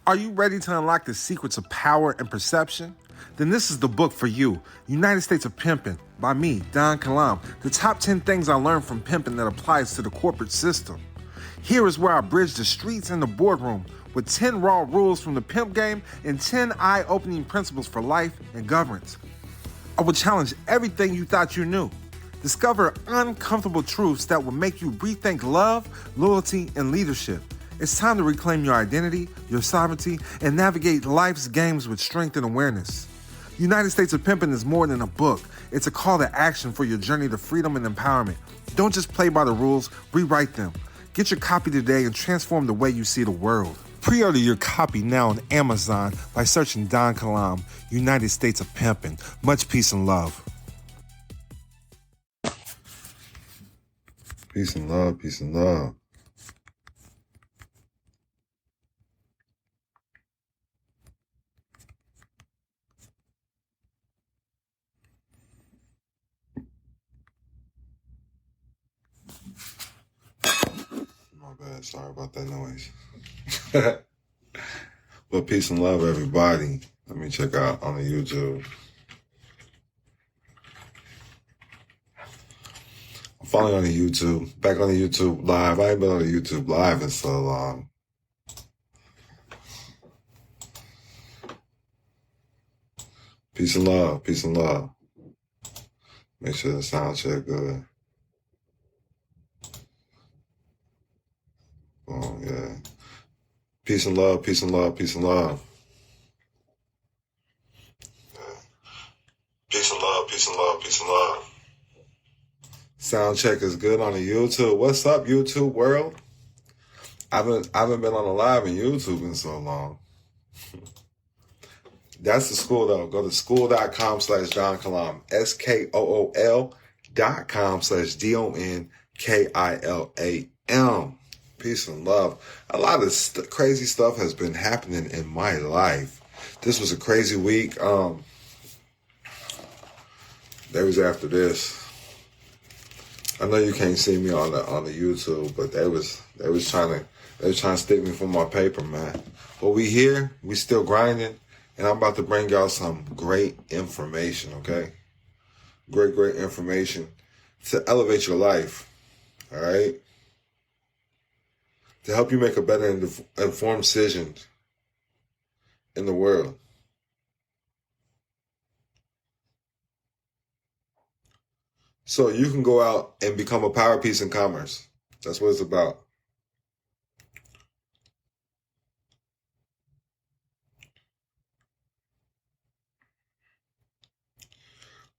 Are you ready to unlock the secrets of power and perception? Then this is the book for you, United States of Pimpin' by me, Don Kalam, the top 10 things I learned from pimping that applies to the corporate system. Here is where I bridge the streets and the boardroom with 10 raw rules from the pimp game and 10 eye-opening principles for life and governance. I will challenge everything you thought you knew. Discover uncomfortable truths that will make you rethink love, loyalty, and leadership. It's time to reclaim your identity, your sovereignty, and navigate life's games with strength and awareness. United States of Pimpin' is more than a book. It's a call to action for your journey to freedom and empowerment. Don't just play by the rules, rewrite them. Get your copy today and transform the way you see the world. Pre-order your copy now on Amazon by searching Don Kalam, United States of Pimpin'. Much peace and love. Peace and love, peace and love. My bad, sorry about that noise. Well, peace and love, everybody. Let me check out on the YouTube. I'm finally on the YouTube. Back on the YouTube live. I ain't been on the YouTube live in so long. Peace and love, peace and love. Make sure the sound check good. Oh, yeah. Peace and love, peace and love, peace and love. Peace and love, peace and love, peace and love. Sound check is good on the YouTube. What's up, YouTube world? I haven't been on a live in YouTube in so long. That's the school, though. Go to school.com/Don Kalam. SKOOL.com/DONKILAM. Peace and love. A lot of crazy stuff has been happening in my life. This was a crazy week. There was after this. I know you can't see me on the YouTube, but they was trying to stick me for my paper, man. But we here, we still grinding, and I'm about to bring y'all some great information, okay? Great information to elevate your life, all right? To help you make a better informed decision in the world. So you can go out and become a power piece in commerce. That's what it's about.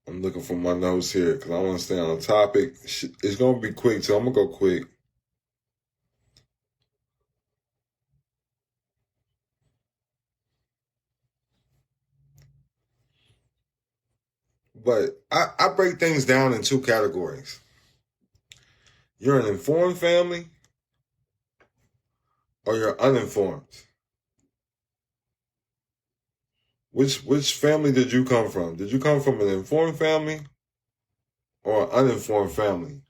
I'm looking for my notes here because I want to stay on the topic. It's going to be quick, so I'm going to go quick. But I break things down in two categories. You're an informed family or you're uninformed. Which family did you come from? Did you come from an informed family or an uninformed family?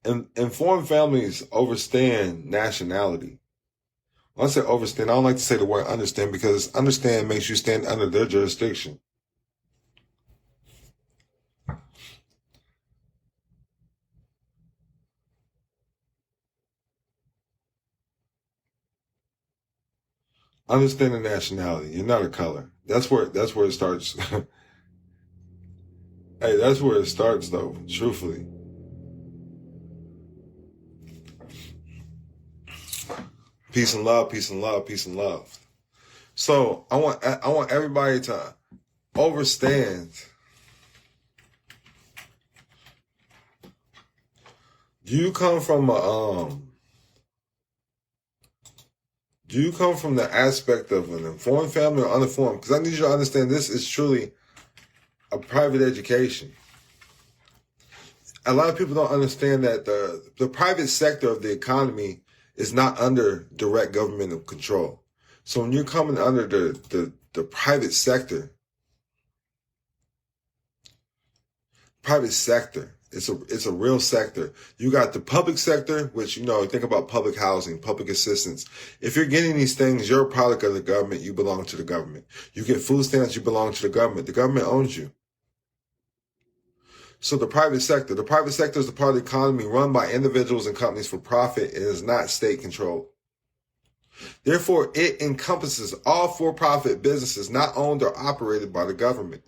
And informed families understand nationality. When I say understand, I don't like to say the word understand because understand makes you stand under their jurisdiction. Understand the nationality. You're not a color. That's where it starts. Hey, that's where it starts, though. Truthfully. Peace and love. Peace and love. Peace and love. So I want everybody to understand. Do you come from the aspect of an informed family or uninformed? Because I need you to understand this is truly a private education. A lot of people don't understand that the private sector of the economy is not under direct governmental control. So when you're coming under the private sector It's a real sector. You got the public sector, which, think about public housing, public assistance. If you're getting these things, you're a product of the government. You belong to the government. You get food stamps, you belong to the government. The government owns you. So the private sector is the part of the economy run by individuals and companies for profit and is not state controlled. Therefore, it encompasses all for-profit businesses not owned or operated by the government.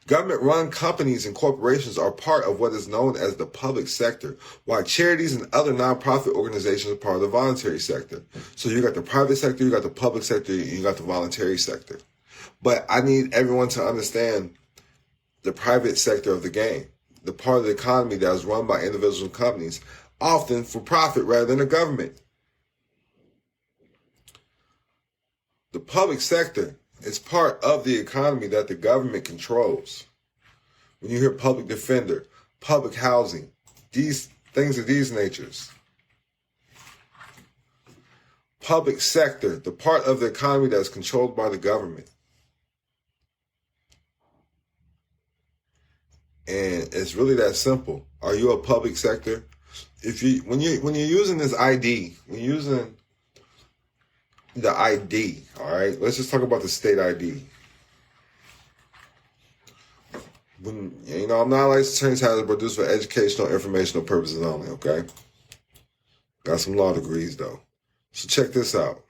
Government-run companies and corporations are part of what is known as the public sector, while charities and other nonprofit organizations are part of the voluntary sector. So you got the private sector, you got the public sector, you got the voluntary sector. But I need everyone to understand the private sector of the game, the part of the economy that is run by individuals and companies, often for profit rather than the government. The public sector is part of the economy that the government controls. When you hear public defender, public housing, these things of these natures. Public sector, the part of the economy that is controlled by the government. And it's really that simple. Are you a public sector? When you're using this ID, when you're using the ID, all right? Let's just talk about the state ID. I'm not a licensed attorney title produced for educational, informational purposes only, okay? Got some law degrees, though. So check this out.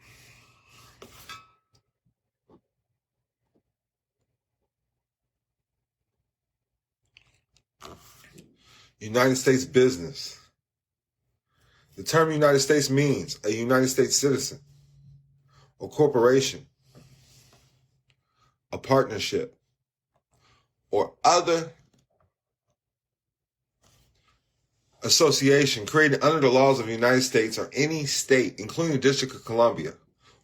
United States business. The term United States means a United States citizen, a corporation, a partnership, or other association created under the laws of the United States or any state, including the District of Columbia,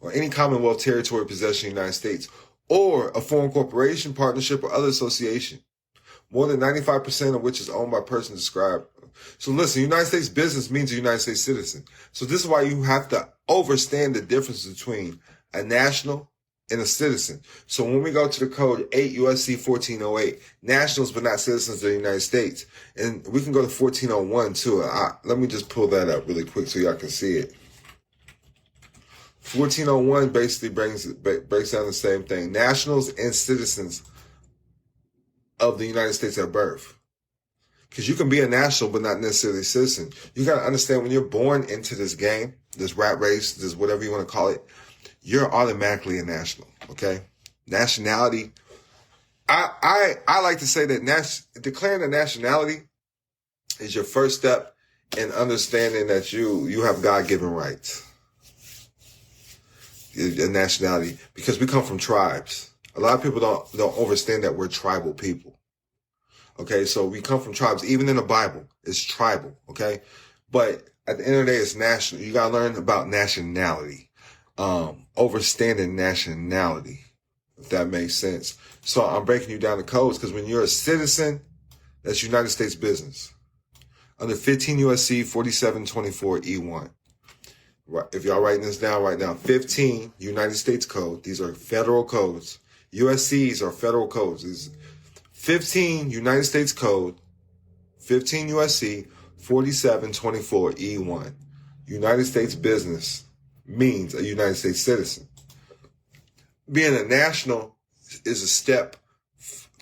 or any Commonwealth territory possession of the United States, or a foreign corporation, partnership, or other association, more than 95% of which is owned by persons described. So listen, United States business means a United States citizen. So this is why you have to understand the difference between a national and a citizen. So when we go to the code 8 USC 1408, nationals but not citizens of the United States. And we can go to 1401 too. Let me just pull that up really quick so y'all can see it. 1401 basically breaks down the same thing. Nationals and citizens of the United States at birth. Because you can be a national but not necessarily a citizen. You got to understand when you're born into this game, this rat race, this whatever you want to call it, you're automatically a national, okay? Nationality. I like to say that declaring a nationality is your first step in understanding that you have God-given rights. A nationality, because we come from tribes. A lot of people don't understand that we're tribal people. Okay, so we come from tribes. Even in the Bible, it's tribal, okay? But at the end of the day, it's national. You got to learn about nationality. Overstanding nationality, if that makes sense. So I'm breaking you down the codes because when you're a citizen, that's United States business. Under 15 USC 4724 E1. Right, if y'all writing this down right now, 15 United States code. These are federal codes. USCs are federal codes. These 15 United States code, 15 USC 4724 E1. United States business means a United States citizen. Being a national is a step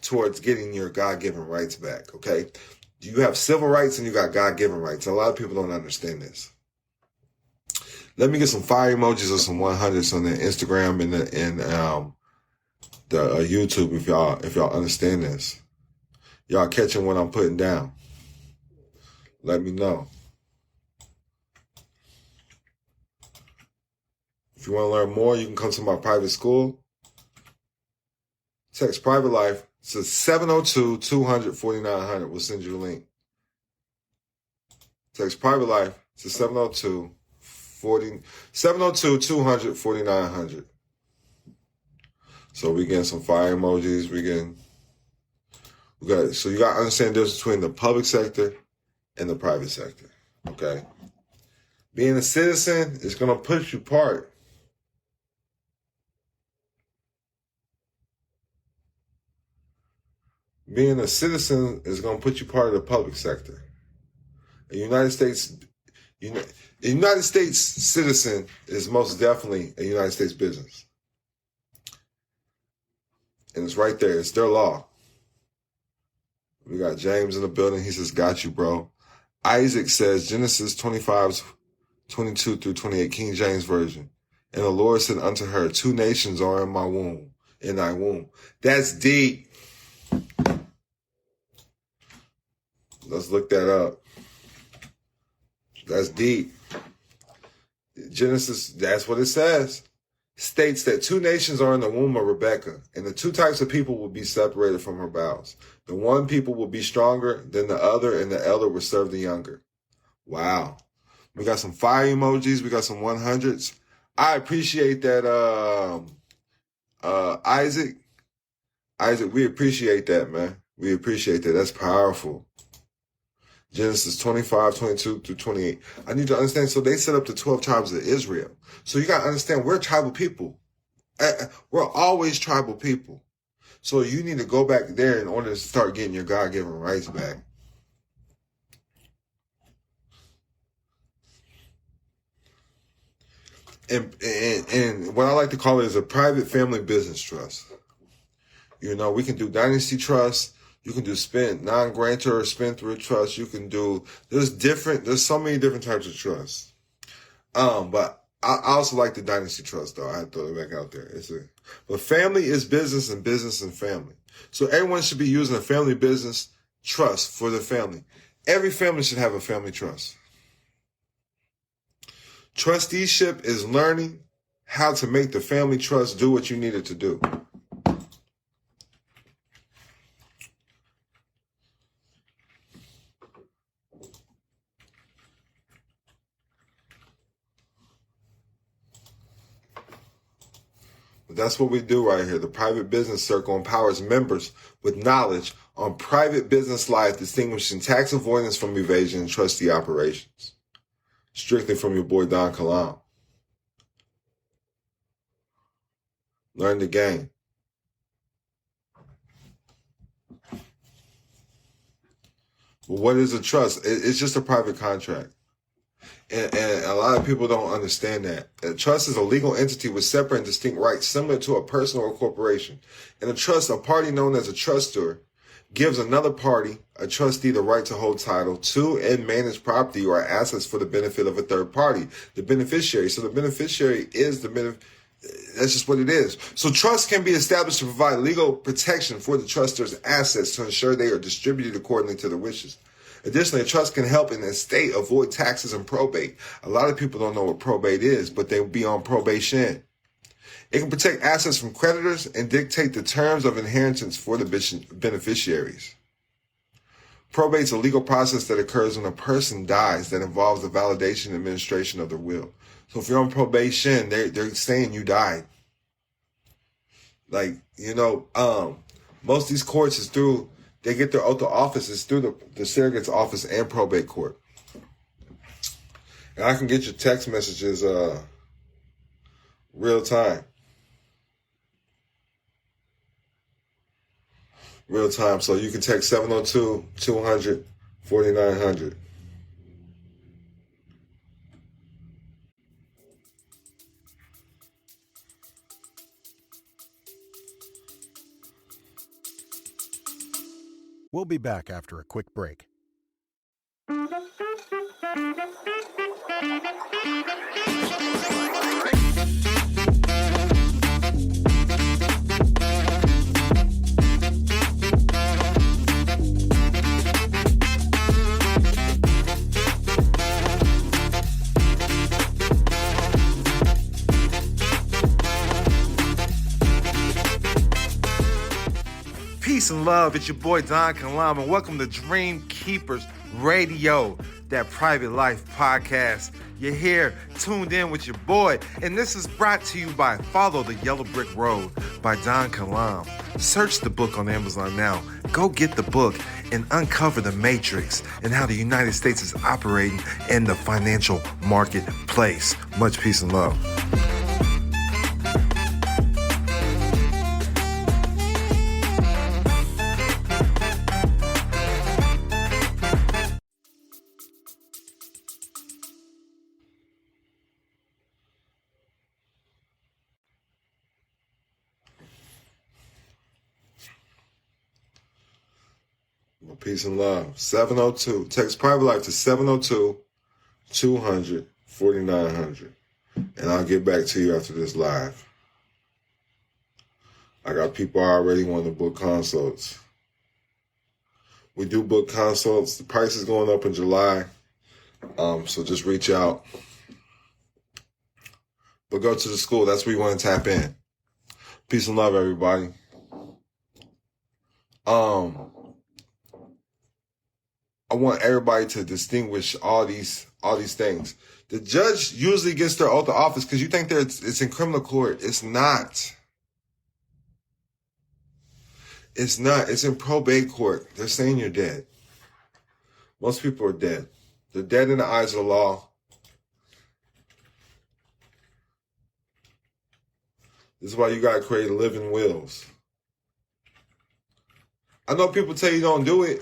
towards getting your God-given rights back, okay? You have civil rights and you got God-given rights. A lot of people don't understand this. Let me get some fire emojis or some 100s on the Instagram and the YouTube if y'all understand this. Y'all catching what I'm putting down. Let me know. If you want to learn more, you can come to my private school. Text private life to 702-200-4900. We'll send you the link. Text private life to 702-200-4900. So we getting some fire emojis. So you got to understand the difference between the public sector and the private sector. Okay. Being a citizen is going to push you apart. being a citizen is going to put you part of the public sector. A United States citizen is most definitely a United States business. And it's right there. It's their law. We got James in the building. He says, got you, bro. Isaac says, Genesis 25:22 through 28, King James Version. And the Lord said unto her, 2 nations are in my womb, in thy womb. That's deep. Let's look that up. That's deep. Genesis, that's what it says. States that 2 nations are in the womb of Rebekah, and the 2 types of people will be separated from her bowels. The one people will be stronger than the other, and the elder will serve the younger. Wow. We got some fire emojis. We got some 100s. I appreciate that, Isaac. Isaac, we appreciate that, man. We appreciate that. That's powerful. Genesis 25:22 through 28. I need to understand. So they set up the 12 tribes of Israel. So you got to understand, we're tribal people. We're always tribal people. So you need to go back there in order to start getting your God-given rights back. And what I like to call it is a private family business trust. You know, we can do dynasty trust. You can do non-grantor or spendthrift trust. You can do, there's so many different types of trusts. But I also like the dynasty trust, though. I have to throw it back out there. But family is business and business and family. So everyone should be using a family business trust for the family. Every family should have a family trust. Trusteeship is learning how to make the family trust do what you need it to do. That's what we do right here. The Private Business Circle empowers members with knowledge on private business life, distinguishing tax avoidance from evasion and trustee operations. Strictly from your boy, Don Kalam. Learn the game. Well, what is a trust? It's just a private contract. And a lot of people don't understand that. A trust is a legal entity with separate and distinct rights, similar to a person or a corporation. In a trust, a party known as a trustor gives another party, a trustee, the right to hold title to and manage property or assets for the benefit of a third party, the beneficiary. So the beneficiary is that's just what it is. So trust can be established to provide legal protection for the trustor's assets to ensure they are distributed accordingly to their wishes. Additionally, a trust can help an estate avoid taxes and probate. A lot of people don't know what probate is, but they'll be on probation. It can protect assets from creditors and dictate the terms of inheritance for the beneficiaries. Probate is a legal process that occurs when a person dies that involves the validation and administration of their will. So if you're on probation, they're saying you died. Like, most of these courts is through, they get their oath of office is through the surrogate's office and probate court. And I can get your text messages real time. Real time. So you can text 702-200-4900. We'll be back after a quick break. Peace and love, it's your boy Don Kalam, and welcome to Dream Keepers Radio, that private life podcast. You're here, tuned in with your boy, and this is brought to you by Follow the Yellow Brick Road by Don Kalam. Search the book on Amazon now. Go get the book and uncover the matrix and how the United States is operating in the financial marketplace. Much peace and love. Peace and love. 702. Text Private Life to 702-200-4900. And I'll get back to you after this live. I got people already wanting to book consults. We do book consults. The price is going up in July. So just reach out. But go to the school. That's where you want to tap in. Peace and love, everybody. I want everybody to distinguish all these things. The judge usually gets their oath of office because you think that it's in criminal court. It's not. It's not. It's in probate court. They're saying you're dead. Most people are dead. They're dead in the eyes of the law. This is why you got to create living wills. I know people tell you don't do it.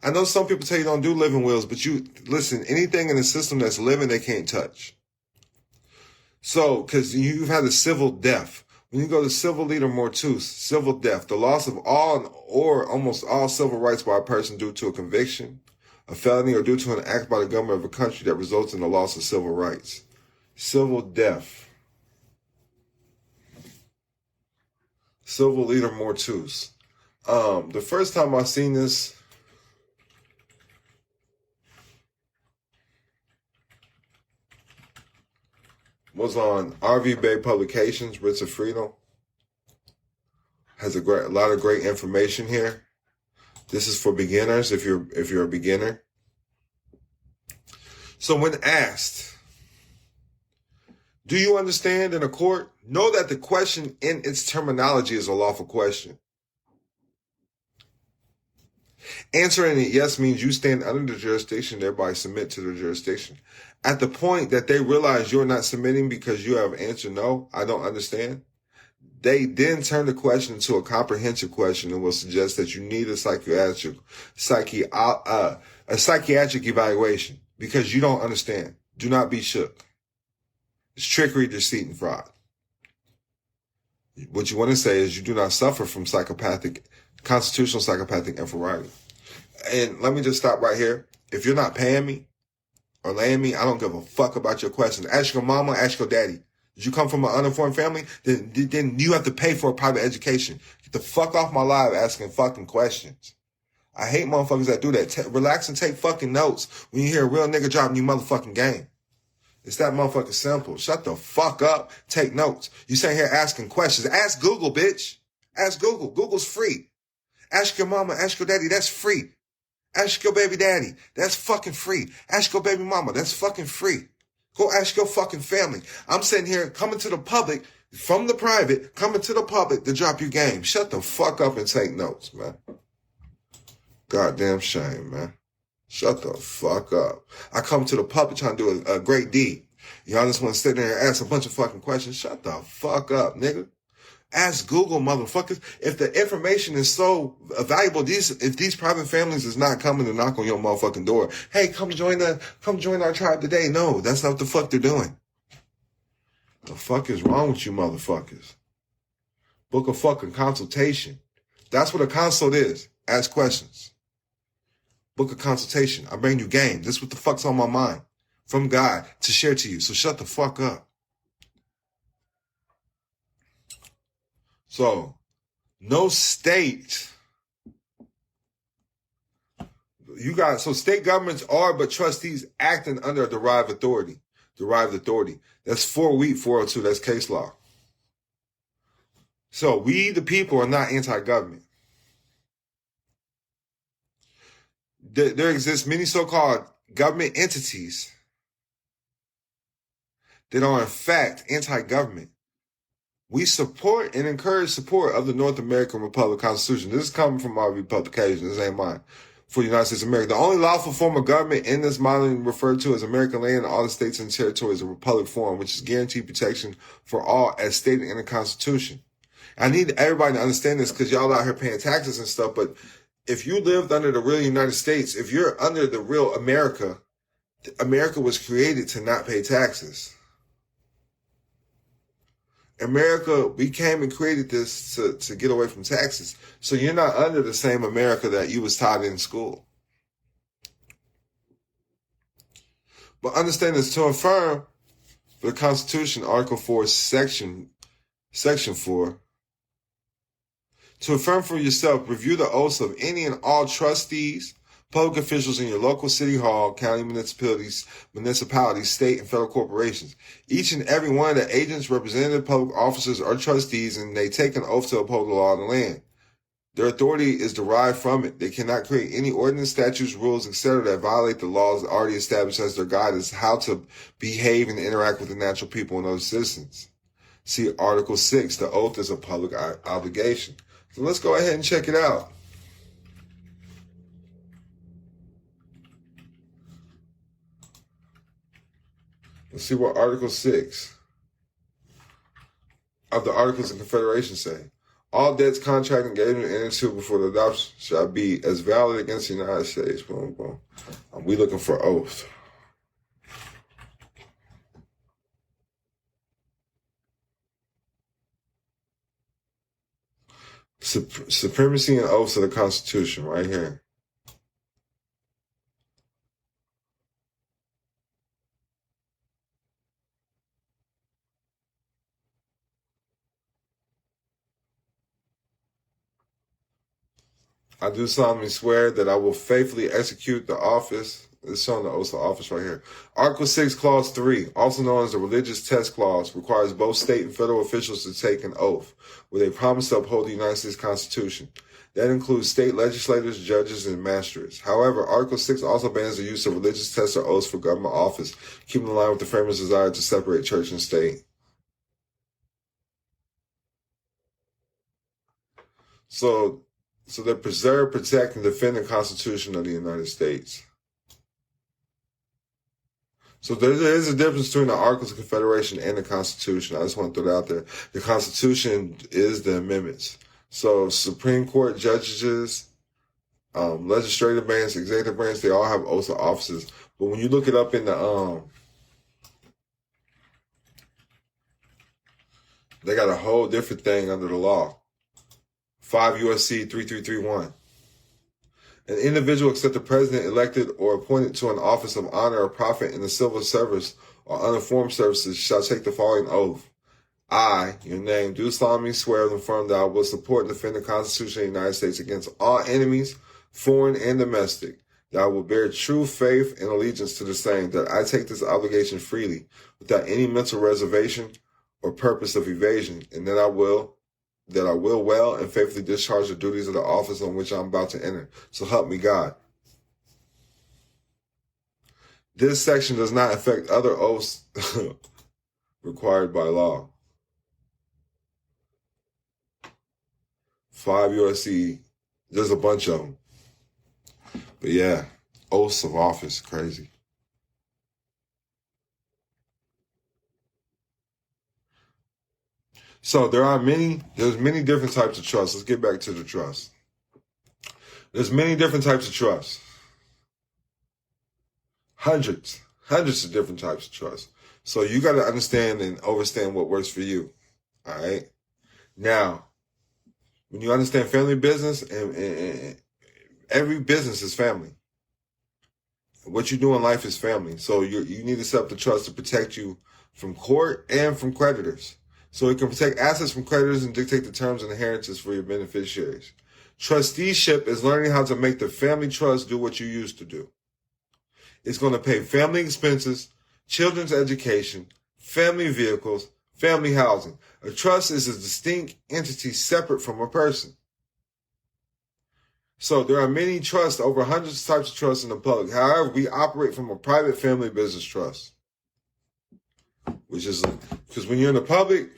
I know some people tell you don't do living wills, but you listen, anything in the system that's living, they can't touch. So, because you've had a civil death. When you go to civil leader mortuus, civil death, the loss of all or almost all civil rights by a person due to a conviction, a felony, or due to an act by the government of a country that results in the loss of civil rights. Civil death. Civil leader mortuus. The first time I seen this, was on RV Bay Publications. Richard Friedel has a lot of great information here. This is for beginners. If you're a beginner. So when asked, do you understand in a court? Know that the question in its terminology is a lawful question. Answering it yes means you stand under the jurisdiction, thereby submit to the jurisdiction. At the point that they realize you're not submitting because you have answered no, I don't understand, they then turn the question into a comprehensive question and will suggest that you need a psychiatric evaluation because you don't understand. Do not be shook. It's trickery, deceit, and fraud. What you want to say is you do not suffer from constitutional psychopathic inferiority. And let me just stop right here. If you're not paying me or laying me, I don't give a fuck about your questions. Ask your mama, ask your daddy. Did you come from an uninformed family? Then you have to pay for a private education. Get the fuck off my live asking fucking questions. I hate motherfuckers that do that. Relax and take fucking notes when you hear a real nigga dropping you motherfucking game. It's that motherfucking simple. Shut the fuck up. Take notes. You sitting here asking questions. Ask Google, bitch. Ask Google. Google's free. Ask your mama, ask your daddy. That's free. Ask your baby daddy. That's fucking free. Ask your baby mama. That's fucking free. Go ask your fucking family. I'm sitting here coming to the public from the private, coming to the public to drop your game. Shut the fuck up and take notes, man. Goddamn shame, man. Shut the fuck up. I come to the public trying to do a great deed. Y'all just want to sit there and ask a bunch of fucking questions. Shut the fuck up, nigga. Ask Google, motherfuckers. If the information is so valuable, if these private families is not coming to knock on your motherfucking door, hey, come join our tribe today. No, that's not what the fuck they're doing. The fuck is wrong with you motherfuckers? Book a fucking consultation. That's what a consult is. Ask questions. Book a consultation. I bring you game. This is what the fuck's on my mind from God to share to you. So shut the fuck up. So, no state. So state governments are but trustees acting under a derived authority. Derived authority. That's 402. That's case law. So we, the people, are not anti-government. There exist many so-called government entities that are in fact anti-government. We support and encourage support of the North American Republic Constitution. This is coming from RV Publications. This ain't mine. For the United States of America. The only lawful form of government in this modeling referred to as American land in all the states and territories, a republic form, which is guaranteed protection for all as stated in the Constitution. I need everybody to understand this because y'all out here paying taxes and stuff, but if you lived under the real United States, if you're under the real America, America was created to not pay taxes. America, we came and created this to get away from taxes. So you're not under the same America that you was taught in school. But understand this, to affirm the Constitution, Article 4, Section 4, to affirm for yourself, review the oaths of any and all trustees, public officials in your local city hall, county municipalities, state and federal corporations. Each and every one of the agents, representative, public officers, are trustees, and they take an oath to uphold the law of the land. Their authority is derived from it. They cannot create any ordinance, statutes, rules, etc. that violate the laws already established as their guidance how to behave and interact with the natural people and other citizens. See Article 6, the oath is a public obligation. So let's go ahead and check it out. Let's see what Article 6 of the Articles of Confederation say. All debts, contract, engagement entered into before the adoption shall be as valid against the United States. Boom, boom. We looking for oath. Supremacy and oaths of the Constitution, right here. I do solemnly swear that I will faithfully execute the office. It's showing the oath of office right here. Article 6, Clause 3, also known as the Religious Test Clause, requires both state and federal officials to take an oath, where they promise to uphold the United States Constitution. That includes state legislators, judges, and magistrates. However, Article 6 also bans the use of religious tests or oaths for government office, keeping in line with the framers' desire to separate church and state. So they preserve, protect, and defend the Constitution of the United States. So there is a difference between the Articles of Confederation and the Constitution. I just want to throw that out there. The Constitution is the amendments. So Supreme Court judges, legislative branch, executive branch, they all have oaths of offices. But when you look it up in the, they got a whole different thing under the law. 5 U.S.C. 3331. An individual except the president elected or appointed to an office of honor or profit in the civil service or uninformed services shall take the following oath. I, your name, do solemnly swear and affirm that I will support and defend the Constitution of the United States against all enemies, foreign and domestic, that I will bear true faith and allegiance to the same, that I take this obligation freely without any mental reservation or purpose of evasion, and that I will well and faithfully discharge the duties of the office on which I'm about to enter. So help me God. This section does not affect other oaths required by law. 5 U.S.C. There's a bunch of them. But yeah, oaths of office, crazy. So there's many different types of trust. Let's get back to the trust. There's many different types of trust. Hundreds of different types of trust. So you got to understand and understand what works for you. All right. Now, when you understand family business, and every business is family. What you do in life is family. So you need to set up the trust to protect you from court and from creditors. So it can protect assets from creditors and dictate the terms and inheritances for your beneficiaries. Trusteeship is learning how to make the family trust do what you used to do. It's going to pay family expenses, children's education, family vehicles, family housing. A trust is a distinct entity separate from a person. So there are many trusts, over hundreds of types of trusts in the public. However, we operate from a private family business trust. Which is, because when you're in the public,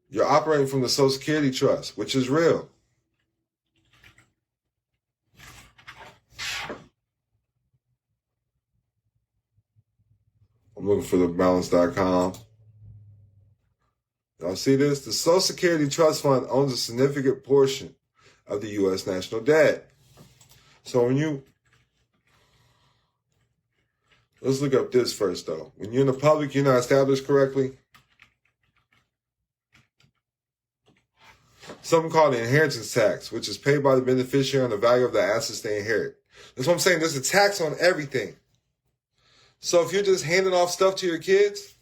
you're operating from the Social Security trust, which is real. I'm looking for the balance.com. Y'all see this? The Social Security Trust Fund owns a significant portion of the U.S. national debt. So let's look up this first though. When you're in the public, you're not established correctly. Something called the inheritance tax, which is paid by the beneficiary on the value of the assets they inherit. That's what I'm saying. There's a tax on everything. So if you're just handing off stuff to your kids,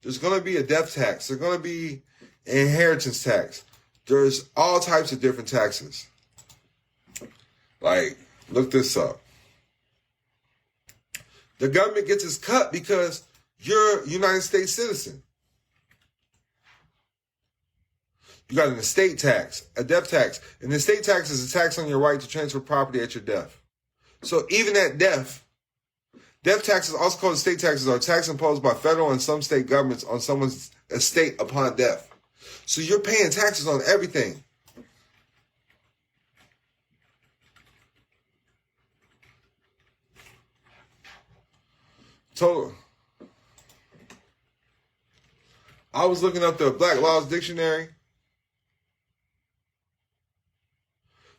there's going to be a death tax. There's going to be an inheritance tax. There's all types of different taxes. Like, look this up. The government gets its cut because you're a United States citizen. You got an estate tax, a death tax. An estate tax is a tax on your right to transfer property at your death. So even at death taxes, also called estate taxes, are a tax imposed by federal and some state governments on someone's estate upon death. So you're paying taxes on everything. Total. I was looking up the Black Laws Dictionary.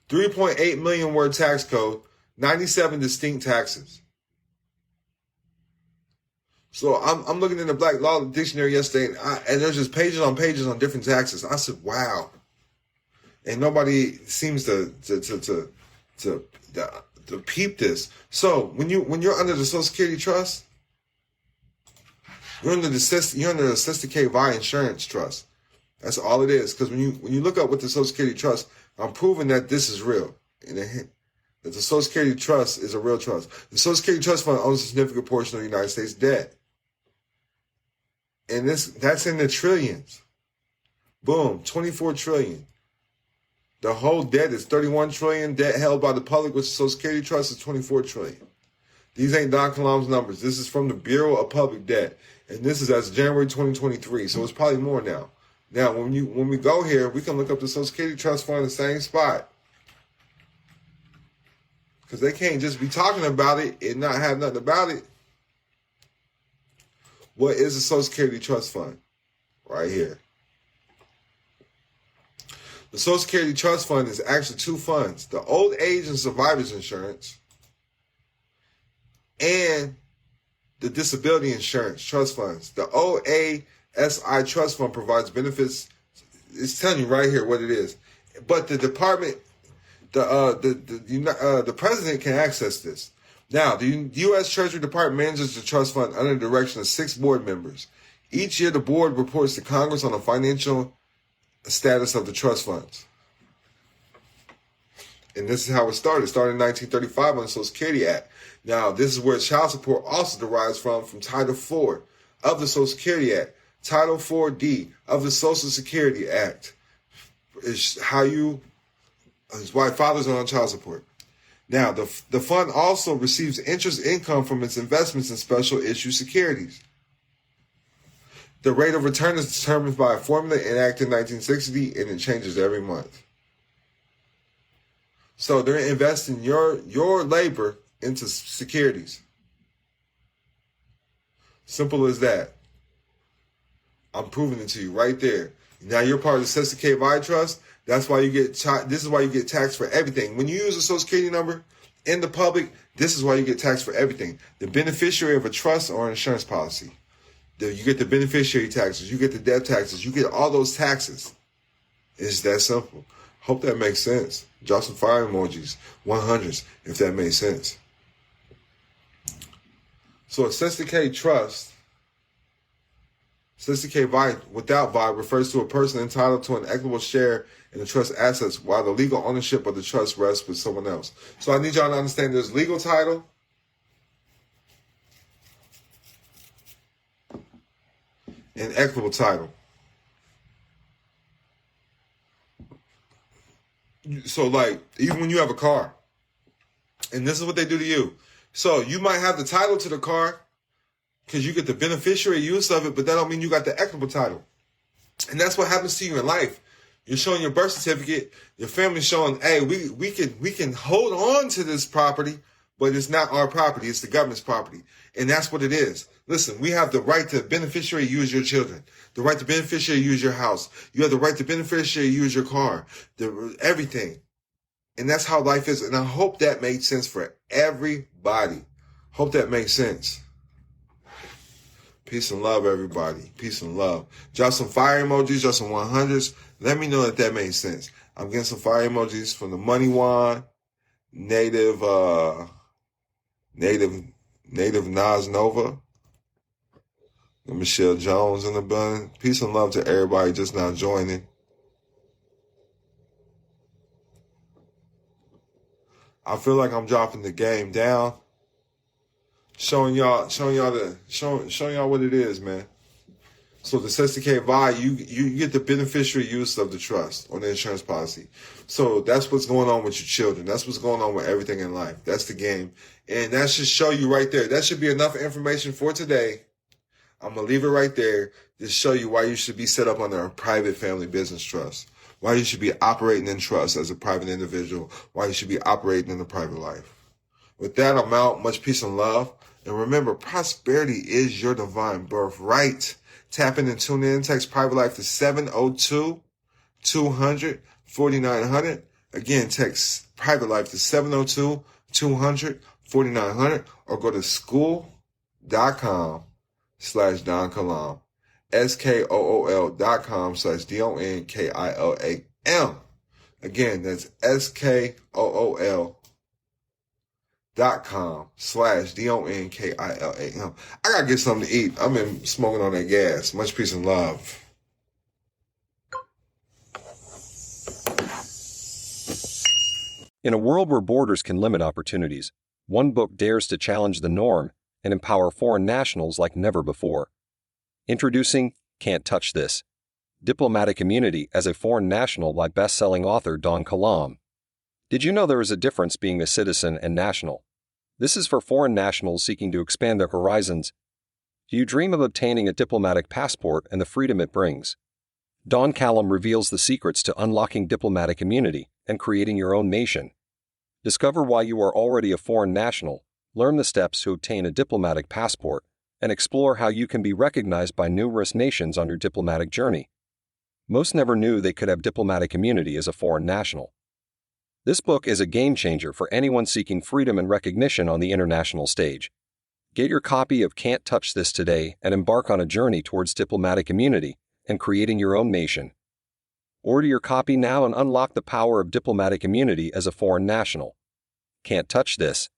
3.8 million word tax code, 97 distinct taxes. So I'm looking in the Black Law Dictionary yesterday, and there's just pages on different taxes. I said, wow. And nobody seems to peep this. So when you're under the Social Security Trust, you're under the Systematically Insurance Trust. That's all it is. Because when you look up what the Social Security Trust, I'm proving that this is real. That the Social Security Trust is a real trust. The Social Security Trust Fund owns a significant portion of the United States debt. And that's in the trillions. Boom, 24 trillion. The whole debt is 31 trillion. Debt held by the public with the Social Security Trust is 24 trillion. These ain't Don Kalam's numbers. This is from the Bureau of Public Debt. And this is as January 2023. So it's probably more now. Now, when we go here, we can look up the Social Security Trust Fund in the same spot. Because they can't just be talking about it and not have nothing about it. What is the Social Security Trust Fund? Right here. The Social Security Trust Fund is actually two funds. The Old Age and Survivors Insurance and the Disability Insurance Trust Funds. The OASI Trust Fund provides benefits. It's telling you right here what it is. But the department, the president can access this. Now, the U.S. Treasury Department manages the trust fund under the direction of 6 board members. Each year, the board reports to Congress on the financial status of the trust funds. And this is how it started. It started in 1935 on the Social Security Act. Now, this is where child support also derives from Title IV of the Social Security Act. Title 4D of the Social Security Act is why fathers are on child support. Now, the fund also receives interest income from its investments in special issue securities. The rate of return is determined by a formula enacted in 1960, and it changes every month. So they're investing your labor into securities. Simple as that. I'm proving it to you right there. Now you're part of the Systematically Trust. That's why this is why you get taxed for everything. When you use a Social Security number in the public, this is why you get taxed for everything. The beneficiary of a trust or an insurance policy. You get the beneficiary taxes. You get the death taxes. You get all those taxes. It's that simple. Hope that makes sense. Drop some fire emojis, 100s, if that makes sense. So a Systematically Trust, Systematically without vibe refers to a person entitled to an equitable share in the trust assets while the legal ownership of the trust rests with someone else. So I need y'all to understand there's legal title and equitable title. So like, even when you have a car, and this is what they do to you. So you might have the title to the car because you get the beneficiary use of it, but that don't mean you got the equitable title. And that's what happens to you in life. You're showing your birth certificate, your family's showing, hey, we can hold on to this property, but it's not our property, it's the government's property. And that's what it is. Listen, we have the right to beneficiary use your children, the right to beneficiary use your house. You have the right to beneficiary use your car, everything. And that's how life is. And I hope that made sense for everybody. Hope that makes sense. Peace and love, everybody. Peace and love. Drop some fire emojis, drop some 100s. Let me know if that made sense. I'm getting some fire emojis from the Money Wand, Native Nas Nova, and Michelle Jones in the building. Peace and love to everybody just now joining. I feel like I'm dropping the game down, showing y'all what it is, man. So the sophisticated value, you get the beneficiary use of the trust on the insurance policy. So that's what's going on with your children. That's what's going on with everything in life. That's the game. And that should show you right there. That should be enough information for today. I'm going to leave it right there to show you why you should be set up under a private family business trust. Why you should be operating in trust as a private individual. Why you should be operating in a private life. With that, I'm out. Much peace and love. And remember, prosperity is your divine birthright. Tap in and tune in. Text private life to 702-200-4900. Again, text private life to 702-200-4900 or go to school.com/Don Kalam. SKOOL.com/DONKILAM. Again, that's SKOOL.com/DONKILAM. I gotta get something to eat. I've been smoking on that gas. Much peace and love. In a world where borders can limit opportunities, one book dares to challenge the norm and empower foreign nationals like never before. Introducing Can't Touch This: Diplomatic Immunity as a Foreign National by best-selling author Don Kalam. Did you know there is a difference being a citizen and national? This is for foreign nationals seeking to expand their horizons. Do you dream of obtaining a diplomatic passport and the freedom it brings? Don Kalam reveals the secrets to unlocking diplomatic immunity and creating your own nation. Discover why you are already a foreign national, learn the steps to obtain a diplomatic passport, and explore how you can be recognized by numerous nations on your diplomatic journey. Most never knew they could have diplomatic immunity as a foreign national. This book is a game changer for anyone seeking freedom and recognition on the international stage. Get your copy of Can't Touch This today and embark on a journey towards diplomatic immunity and creating your own nation. Order your copy now and unlock the power of diplomatic immunity as a foreign national. Can't Touch This: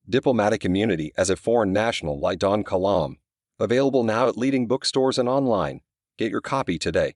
Diplomatic Immunity as a Foreign National by Don Kalam. Available now at leading bookstores and online. Get your copy today.